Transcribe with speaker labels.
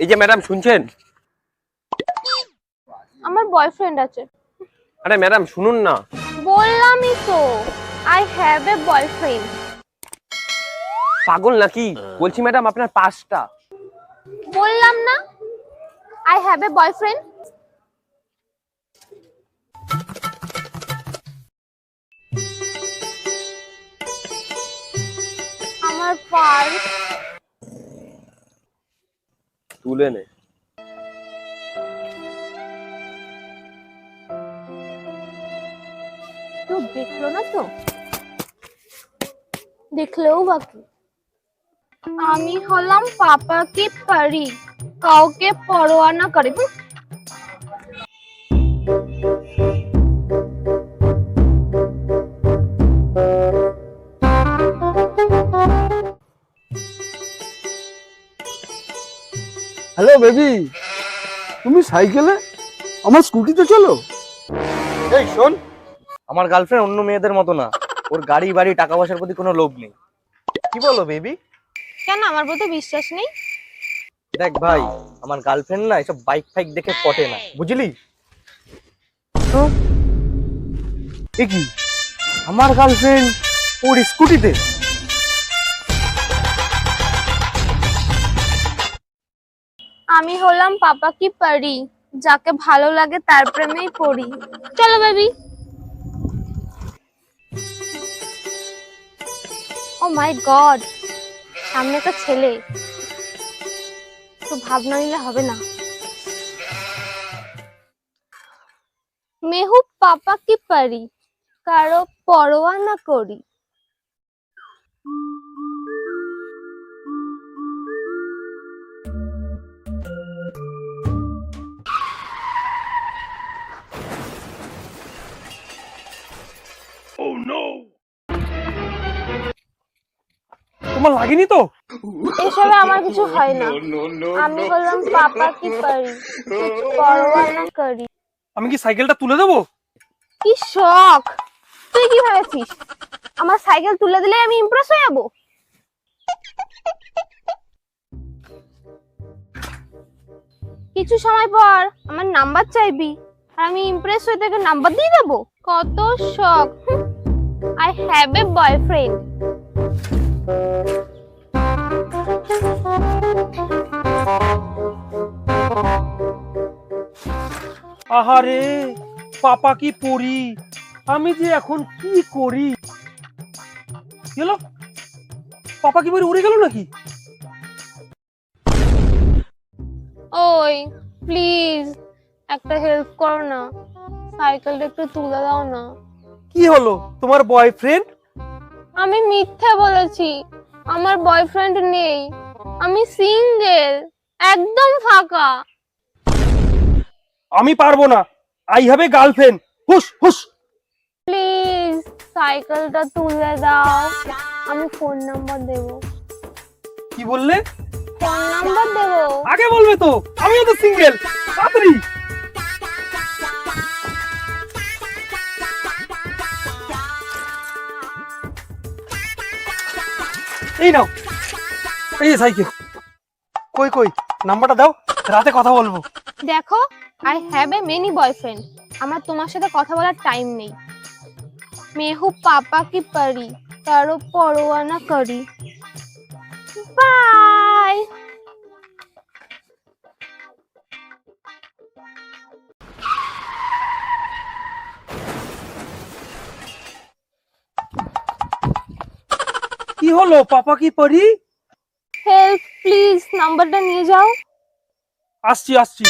Speaker 1: এই যে ম্যাডাম শুনছেন?
Speaker 2: আমার বয়ফ্রেন্ড আছে।
Speaker 1: আরে ম্যাডাম শুনুন না।
Speaker 2: বললামই তো, আই হ্যাভ এ বয়ফ্রেন্ড।
Speaker 1: পাগল নাকি? বলছি ম্যাডাম আপনার পাঁচটা।
Speaker 2: বললাম না, আই হ্যাভ এ বয়ফ্রেন্ড। আমার পার্স।
Speaker 1: তুলে নে।
Speaker 2: তো দেখলো না তো, দেখলেও বাকি। আমি হলাম পাপা কি পরি, কাউকে পরোয়া না করে।
Speaker 3: হ্যালো বেবি, তুমি সাইকেলে, আমার স্কুটিতে চলো।
Speaker 4: এই শোন, আমার গার্লফ্রেন্ড অন্য মেয়েদের মতো না। ওর গাড়ি বাড়ি টাকা পয়সার প্রতি কোনো লোভ নেই। কি বলো বেবি?
Speaker 2: কেন আমার বলতে বিশ্বাস নেই?
Speaker 4: দেখ ভাই, আমার গার্লফ্রেন্ড না এসব বাইক ফাইক দেখে পটে না, বুঝলি? এ কি, আমার গার্লফ্রেন্ড ওর স্কুটিতে?
Speaker 2: আমি হলাম পাপা কি পরি, যাকে ভালো লাগে তার প্রেমেই পড়ি। চলো বেবি। ও মাই গড, সামনে একটা ছেলে, তো ভাবনা নিলে হবে না। মেহু পাপা কি পরি, কারো পরোয়া না করি।
Speaker 1: তোমার লাগেনি তো?
Speaker 2: এসবে আমার কিছু হয় না। আমি হলাম পাপা কি পরি, পরোয়া না করি।
Speaker 1: আমি কি সাইকেলটা তুলে দেবো?
Speaker 2: কি শখ! তুই কি ভেবেছিস আমার সাইকেল তুলে দিলে আমি ইমপ্রেস হয়ে যাবো? কিছু সময় পর আমার নাম্বার চাইবি, আর আমি ইমপ্রেস হয়ে তোকে নাম্বার দিয়ে দেবো? কত শখ! I have a boyfriend.
Speaker 1: আহারে, পাপা কি পড়ি, আমি যে এখন কি করি। গেল, পাপা কি বলে উড়ে গেল নাকি?
Speaker 2: ওই প্লিজ একটা হেল্প করো না, সাইকেলটা একটু তুলে দাও না।
Speaker 1: কি হলো, তোমার বয়ফ্রেন্ড?
Speaker 2: আমি মিথ্যে বলেছি, আমার বয়ফ্রেন্ড নেই, আমি সিঙ্গেল, একদম ফাঁকা।
Speaker 1: আমি পারবো না, আই হ্যাভ এ গার্লফ্রেন্ড। হুস হুস।
Speaker 2: প্লিজ সাইকেলটা তুলে দাও, আমি ফোন নাম্বার দেবো।
Speaker 1: কি বললে?
Speaker 2: ফোন নাম্বার দেবো।
Speaker 1: আগে বলবে তো, আমিও তো সিঙ্গেল। তাড়াতাড়ি। এই নাও, এই যে সাইকেল। কই কই, নাম্বারটা দাও, রাতে কথা বলবো।
Speaker 2: দেখো, I have a many boyfriend, আমার তোমার সাথে কথা বলার টাইম নেই। মেহু পাপা কি পরি, কারো পরোয়া না করি। বাই।
Speaker 1: কি হলো, পাপা কি পড়ি?
Speaker 2: হেল্প প্লিজ, নাম্বারটা নিয়ে যাও।
Speaker 1: আসছি আসছি।